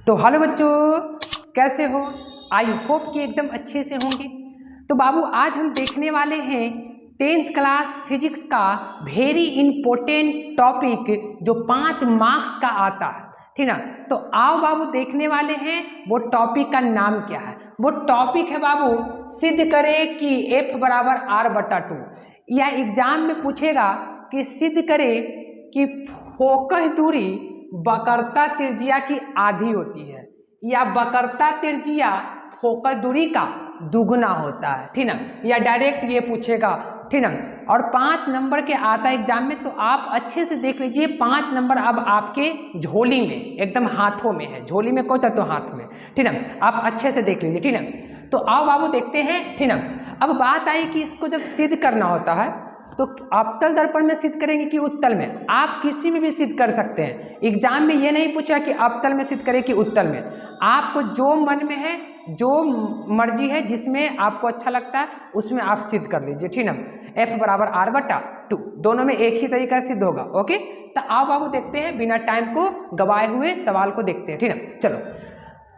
तो हेलो बच्चों, कैसे हो? आई होप कि एकदम अच्छे से होंगे। तो बाबू आज हम देखने वाले हैं 10th क्लास फिजिक्स का वेरी इंपॉर्टेंट टॉपिक जो 5 मार्क्स का आता है, ठीक ना। तो आओ बाबू देखने वाले हैं वो टॉपिक का नाम क्या है। वो टॉपिक है बाबू, सिद्ध करें कि F बराबर R/2। यह एग्जाम में पूछेगा कि सिद्ध करें कि फोकस दूरी वक्रता त्रिज्या की आधी होती है या वक्रता त्रिज्या फोकस दूरी का दुगुना होता है, ठीक ना। या डायरेक्ट ये पूछेगा, ठीक ना। और 5 नंबर के आता है एग्जाम में, तो आप अच्छे से देख लीजिए। 5 नंबर अब आपके झोली में, एकदम हाथों में है। झोली में कौन सा तो हाथ में, ठीक ना। आप अच्छे से देख लीजिए, ठीक ना। तो आओ बाबू देखते हैं, ठीक ना। अब बात आई कि इसको जब सिद्ध करना होता है तो अवतल दर्पण में सिद्ध करेंगे कि उत्तल में। आप किसी में भी सिद्ध कर सकते हैं। एग्जाम में ये नहीं पूछा कि अवतल में सिद्ध करें कि उत्तल में। आपको जो मन में है, जो मर्जी है, जिसमें आपको अच्छा लगता है उसमें आप सिद्ध कर लीजिए, ठीक ना। F बराबर R/2 दोनों में एक ही तरीका सिद्ध होगा। ओके, तो आओ बाबू देखते हैं, बिना टाइम को गवाए हुए सवाल को देखते हैं, ठीक ना। चलो,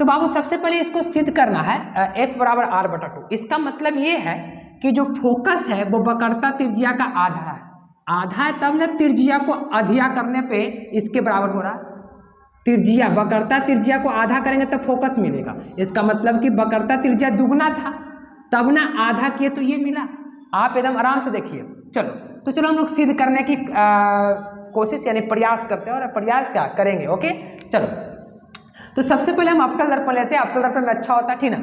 तो बाबू सबसे पहले इसको सिद्ध करना है F बराबर R/2। इसका मतलब ये है कि जो फोकस है वो वक्रता त्रिज्या का आधा है। आधा है तब ना त्रिज्या को अधिया करने पे इसके बराबर हो रहा है। त्रिज्या, वक्रता त्रिज्या को आधा करेंगे तब फोकस मिलेगा। इसका मतलब कि वक्रता त्रिज्या दुगना था तब ना आधा किए तो ये मिला। आप एकदम आराम से देखिए। चलो हम लोग सिद्ध करने की कोशिश यानी प्रयास करते हैं, और प्रयास क्या करेंगे। ओके, चलो। तो सबसे पहले हम अवतल दर्पण लेते हैं। अवतल दर्पण में अच्छा होता है, ठीक ना।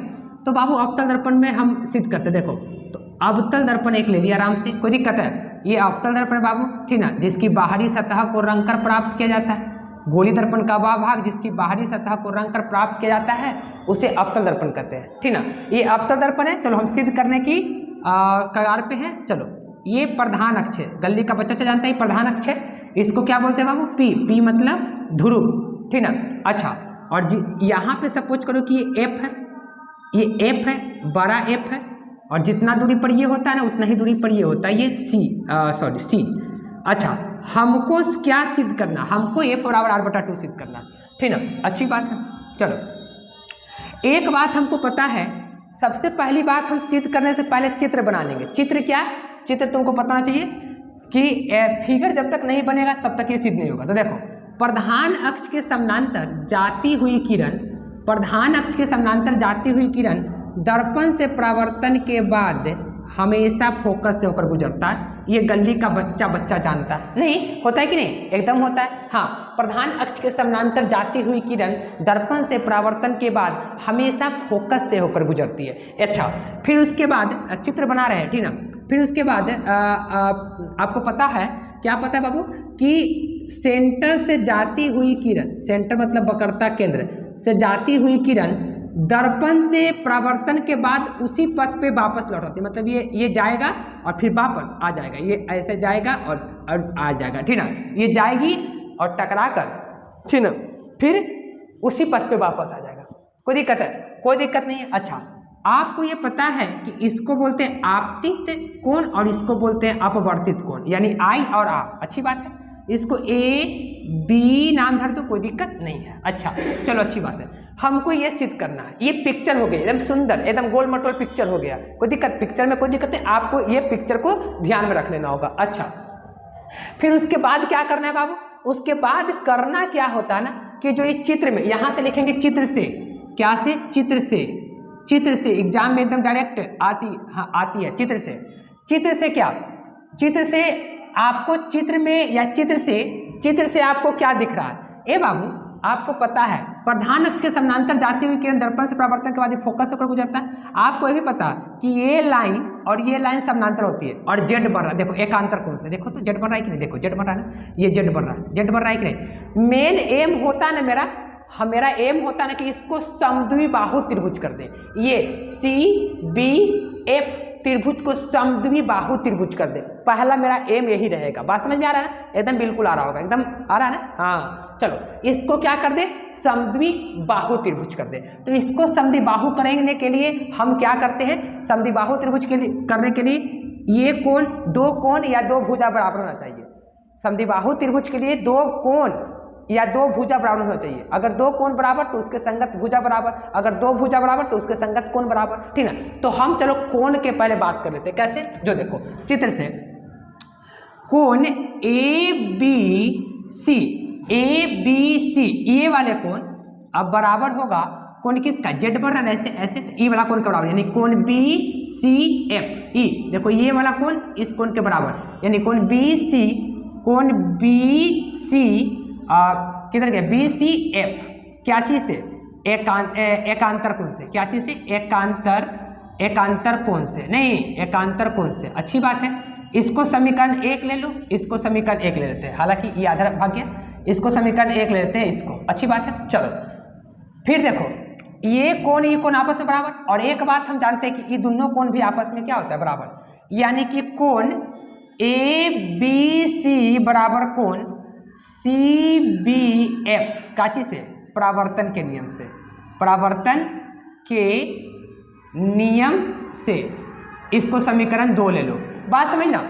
तो बाबू अवतल दर्पण में हम सिद्ध करते, देखो। तो अवतल दर्पण एक ले लिया आराम से, कोई दिक्कत है? ये अवतल दर्पण बाबू, ठीक ना, जिसकी बाहरी सतह को रंगकर प्राप्त किया जाता है। गोली दर्पण का वह भाग जिसकी बाहरी सतह को रंगकर प्राप्त किया जाता है उसे अवतल दर्पण कहते हैं, ठीक ना। ये अवतल दर्पण है। चलो हम सिद्ध करने की कगार पे हैं। चलो, ये प्रधान अक्ष है। गली का बच्चा जानता है प्रधान अक्ष है। इसको क्या बोलते हैं बाबू? P मतलब ध्रुव, ठीक ना। अच्छा, और यहाँ पे सपोज करो कि ये F है, ये F है, बड़ा F है, और जितना दूरी पर ये होता है ना उतना ही दूरी पर ये होता है, ये C। अच्छा, हमको क्या सिद्ध करना? हमको F बराबर R/2 सिद्ध करना, ठीक ना। अच्छी बात है। चलो, एक बात हमको पता है, सबसे पहली बात, हम सिद्ध करने से पहले चित्र बना लेंगे। चित्र क्या? चित्र तुमको पता होना चाहिए कि फिगर जब तक नहीं बनेगा तब तक ये सिद्ध नहीं होगा। तो देखो, प्रधान अक्ष के समानांतर जाती हुई किरण, प्रधान अक्ष के समानांतर जाती हुई किरण दर्पण से परावर्तन के बाद हमेशा फोकस से होकर गुजरता है। ये गली का बच्चा जानता है, नहीं होता है कि नहीं? एकदम होता है। हाँ, प्रधान अक्ष के समानांतर जाती हुई किरण दर्पण से परावर्तन के बाद हमेशा फोकस से होकर गुजरती है। अच्छा, फिर उसके बाद चित्र बना रहे हैं, ठीक ना। फिर उसके बाद आपको पता है, क्या पता है बाबू, कि सेंटर से जाती हुई किरण, सेंटर मतलब वक्रता केंद्र से जाती हुई किरण दर्पण से परावर्तन के बाद उसी पथ पे वापस लौट आती है। मतलब ये जाएगा और फिर वापस आ जाएगा, ये ऐसे जाएगा और आ जाएगा, ठीक ना। ये जाएगी और टकरा कर, ठीक ना, फिर उसी पथ पे वापस आ जाएगा। कोई दिक्कत है? कोई दिक्कत नहीं है। अच्छा, आपको ये पता है कि इसको बोलते हैं आपतित कोण और इसको बोलते हैं अपवर्तित कोण, यानी आई और आप। अच्छी बात है। इसको A B नाम धर दो, कोई दिक्कत नहीं है। अच्छा, चलो, अच्छी बात है। हमको ये सिद्ध करना है। ये पिक्चर हो गई एकदम सुंदर, एकदम गोल मटोल पिक्चर हो गया। कोई दिक्कत? पिक्चर में कोई दिक्कत है? आपको ये पिक्चर को ध्यान में रख लेना होगा। अच्छा, फिर उसके बाद क्या करना है बाबू? उसके बाद करना क्या होता है ना, कि जो ये चित्र में, यहाँ से लिखेंगे चित्र से, क्या से? चित्र से एग्जाम में एकदम डायरेक्ट आती है। चित्र से क्या? चित्र से आपको चित्र में या चित्र से आपको क्या दिख रहा है? ए बाबू, आपको पता है प्रधान अक्ष के समानांतर जाती हुई किरण दर्पण से परावर्तन के बाद फोकस होकर गुजरता है। आपको ये भी पता कि ये लाइन और ये लाइन समानांतर होती है और जेड बन रहा है। देखो एकांतर कोण से देखो तो जेड बन रहा है कि नहीं? देखो जेड बन रहा है ना, ये जेड बन रहा है कि नहीं? मेन एम होता है ना मेरा एम होता है ना कि इसको समद्विबाहु त्रिभुज कर दे। ये CBF त्रिभुज को समद्विबाहु त्रिभुज कर दे। पहला मेरा एम यही रहेगा। बात समझ में आ रहा है ना? एकदम बिल्कुल आ रहा होगा, एकदम आ रहा है ना? हाँ, चलो इसको क्या कर दे? समद्विबाहु त्रिभुज कर दे। तो इसको समद्विबाहु करने के लिए हम क्या करते हैं? समद्विबाहु त्रिभुज के लिए करने के लिए ये कोण, दो कोण या दो भुजा बराबर होना चाहिए। समद्विबाहु त्रिभुज के लिए दो कोण या दो भुजा बराबर होना चाहिए। अगर दो कोण बराबर तो उसके संगत भुजा बराबर, अगर दो भुजा बराबर तो उसके संगत कोण बराबर, ठीक है। तो हम चलो कोण के पहले बात कर लेते हैं। कैसे? जो देखो चित्र से कोण ए बी सी, ये वाले कोण अब बराबर होगा कोण किसका? जेड बढ़ रहा है ऐसे ऐसे, तो ई वाला कोण के बराबर, यानी कोण बी सी एफ ई। देखो ये वाला कोण इस कोण के बराबर, यानी कोण बी सी किधर गया? बी सी एफ क्या चीज से? एकांतर कोण से। क्या चीज से? एकांतर कोण से, नहीं एकांतर कोण से। अच्छी बात है। इसको समीकरण 1 ले लो, इसको समीकरण 1 ले लेते हैं, हालांकि ये आधा भाग गया। इसको समीकरण 1 ले लेते हैं, इसको। अच्छी बात है। चलो फिर देखो ये कोण आपस में बराबर, और एक बात हम जानते हैं कि ये दोनों कोण भी आपस में क्या होता है? बराबर। यानी कि कोण ए बी सी बराबर कोण सी बी एफ का चीज से? परावर्तन के नियम से। परावर्तन के नियम से इसको समीकरण 2 ले लो। बात समझना,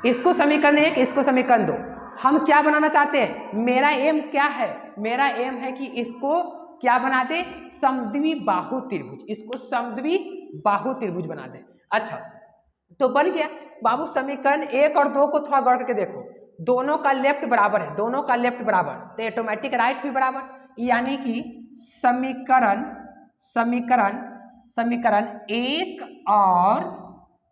इसको समीकरण 1, इसको समीकरण 2। हम क्या बनाना चाहते हैं? मेरा एम क्या है? मेरा एम है कि इसको क्या बना दे? समद्विबाहु त्रिभुज। इसको समद्विबाहु त्रिभुज बना दे। अच्छा तो बन गया बाबू। समीकरण 1 और 2 को थोड़ा गौर करके देखो, दोनों का लेफ्ट बराबर है, दोनों का लेफ्ट बराबर, तो ऑटोमेटिक राइट भी बराबर। यानी कि समीकरण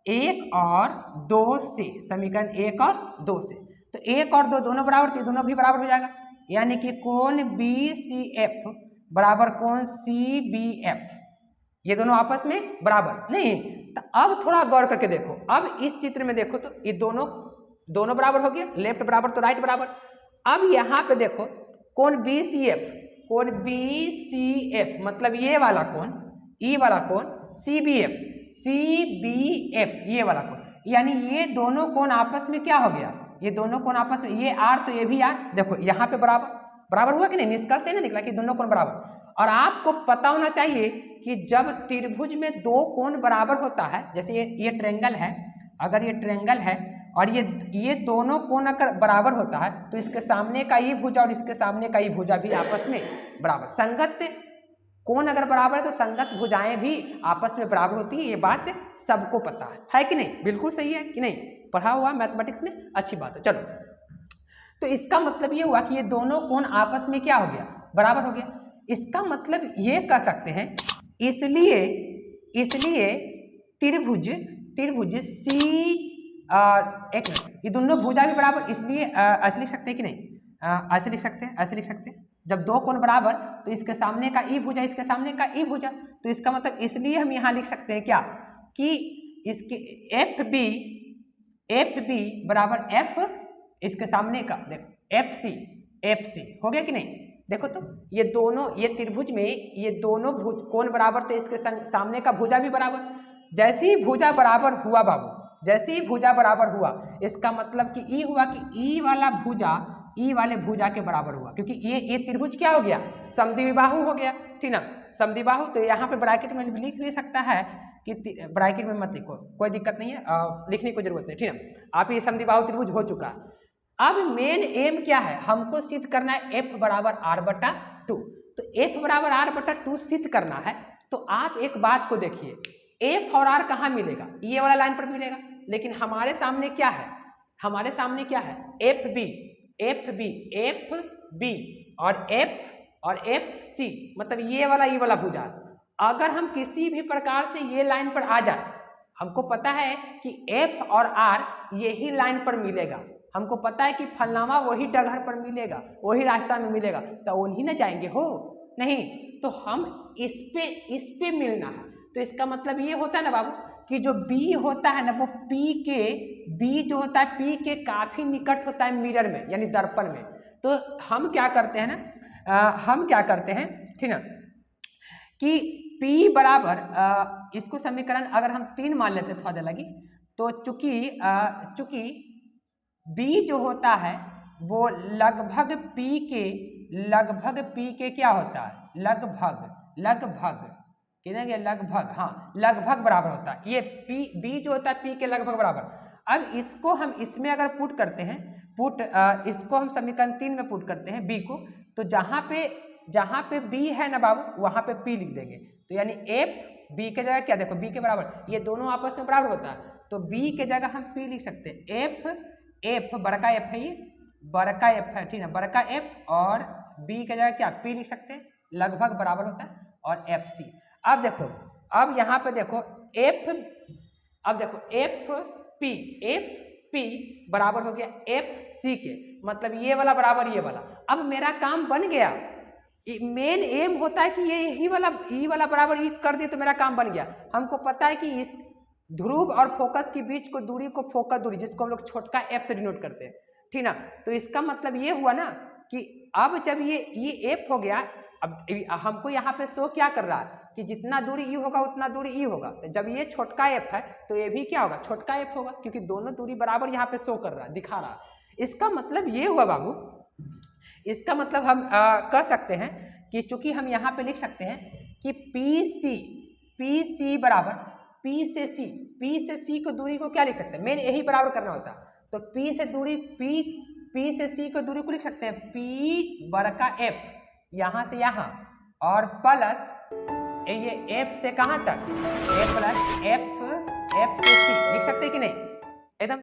1 और 2 से, समीकरण 1 और 2 से, तो 1 और 2 दोनों बराबर, तो दोनों भी बराबर हो जाएगा। यानी कि कोण बी सी एफ बराबर कोण सी बी एफ, ये दोनों आपस में बराबर नहीं। तो अब थोड़ा गौर करके देखो, अब इस चित्र में देखो तो ये दोनों बराबर हो गया, लेफ्ट बराबर तो राइट बराबर। अब यहाँ पे देखो कोण बी सी एफ मतलब ये वाला कोण, ई वाला कोण सी बी एफ ये वाला कोण, यानी ये दोनों कोण आपस में क्या हो गया? ये दोनों कोण आपस में, ये आर तो ये भी आर, देखो यहाँ पे बराबर हुआ कि नहीं? निष्कर्ष से ना निकला कि दोनों कोण बराबर। और आपको पता होना चाहिए कि जब त्रिभुज में दो कोण बराबर होता है, जैसे ये ट्रायंगल है, अगर ये ट्रायंगल है और ये दोनों कोण अगर बराबर होता है तो इसके सामने का ये भुजा और इसके सामने का ये भुजा भी आपस में बराबर। संगत कोण अगर बराबर है तो संगत भुजाएं भी आपस में बराबर होती है। ये बात सबको पता है कि नहीं? बिल्कुल सही है कि नहीं? पढ़ा हुआ मैथमेटिक्स में, अच्छी बात है। चलो तो इसका मतलब ये हुआ कि ये दोनों कोण आपस में क्या हो गया? बराबर हो गया। इसका मतलब ये कह सकते हैं, इसलिए त्रिभुज सी एक मिनट, ये दोनों भुजा भी बराबर, इसलिए ऐसे लिख सकते हैं कि नहीं? ऐसे लिख सकते हैं। जब दो कोण बराबर तो इसके सामने का ई भुजा, इसके सामने का ई भुजा, तो इसका मतलब इसलिए हम यहाँ लिख सकते हैं क्या? कि इसके एफ बी बराबर एफ, इसके सामने का देखो एफ सी हो गया कि नहीं? देखो तो ये त्रिभुज में ये दोनों कोण बराबर थे, इसके सामने का भुजा भी बराबर। जैसे ही भुजा बराबर हुआ बाबू, जैसे ही भुजा बराबर हुआ, इसका मतलब कि ई हुआ कि ई वाला भुजा ई वाले भुजा के बराबर हुआ, क्योंकि ये त्रिभुज क्या हो गया? समद्विबाहु हो गया, ठीक ना? समद्विबाहु। तो यहाँ पे ब्रैकेट में लिख भी सकता है कि ब्रैकेट में मत लिखो, कोई दिक्कत नहीं है, लिखने की जरूरत नहीं, ठीक ना? आप ये समद्विबाहु त्रिभुज हो चुका। अब मेन एम क्या है? हमको सिद्ध करना है एफ बराबर आर बटा 2। तो एफ बराबर आर बटा 2 सिद्ध करना है। तो आप एक बात को देखिए, एफ और आर कहाँ मिलेगा? ये वाला लाइन पर मिलेगा, लेकिन हमारे सामने क्या है? एफ बी और एफ सी, मतलब ये वाला भुजा। अगर हम किसी भी प्रकार से ये लाइन पर आ जाए, हमको पता है कि एफ और आर यही लाइन पर मिलेगा, हमको पता है कि फलनामा वही डगर पर मिलेगा, वही रास्ता में मिलेगा, तो वही ना जाएंगे हो नहीं? तो हम इस पे मिलना है। तो इसका मतलब ये होता है ना बाबू कि जो बी होता है ना, वो बी जो होता है पी के काफी निकट होता है मिरर में, यानी दर्पण में। तो हम क्या करते हैं ना, ठीक ना, कि P बराबर इसको समीकरण अगर हम 3 मान लेते थोड़ा देर लगी, तो चूंकि B जो होता है वो लगभग P के क्या होता है? लगभग बराबर होता है। ये B जो होता है P के लगभग बराबर। अब इसको हम इसमें अगर पुट करते हैं, इसको हम समीकरण 3 में पुट करते हैं B को, तो जहाँ पे बी है ना बाबू वहाँ पे पी लिख देंगे। तो यानी एफ बी के जगह क्या, देखो बी के बराबर, ये दोनों आपस में बराबर होता है, तो बी के जगह हम पी लिख सकते हैं। एफ बड़का एफ है, ये बड़का एफ है, ठीक है, बड़का एफ, और बी के जगह क्या पी लिख सकते हैं, लगभग बराबर होता है, और एफ सी। अब देखो, अब यहाँ पे देखो एफ पी बराबर हो गया एफ सी के, मतलब ये वाला बराबर ये वाला। अब मेरा काम बन गया। मेन एम होता है कि ये ई वाला बराबर ई कर दिए तो मेरा काम बन गया। हमको पता है कि इस ध्रुव और फोकस के बीच को दूरी को फोकस दूरी, जिसको हम लोग छोटका एफ से डिनोट करते हैं, ठीक ना। तो इसका मतलब ये हुआ ना कि अब जब ये एफ हो गया, अब हमको यहाँ पे शो क्या कर रहा है कि जितना दूरी ई होगा उतना दूरी ई होगा। तो जब ये छोटका एफ है तो ये भी क्या होगा, छोटका एफ होगा, क्योंकि दोनों दूरी बराबर यहाँ पे शो कर रहा है, दिखा रहा है। इसका मतलब ये हुआ बाबू, इसका मतलब हम कर सकते हैं कि चूंकि हम यहाँ पे लिख सकते हैं कि पी सी बराबर पी से सी को दूरी को क्या लिख सकते हैं, मेन यही बराबर करना होता। तो पी से सी को दूरी को लिख सकते हैं पी बड़का एफ यहाँ से यहाँ, और प्लस ये एफ से कहाँ तक, एफ प्लस एफ से सी लिख सकते हैं कि नहीं, एकदम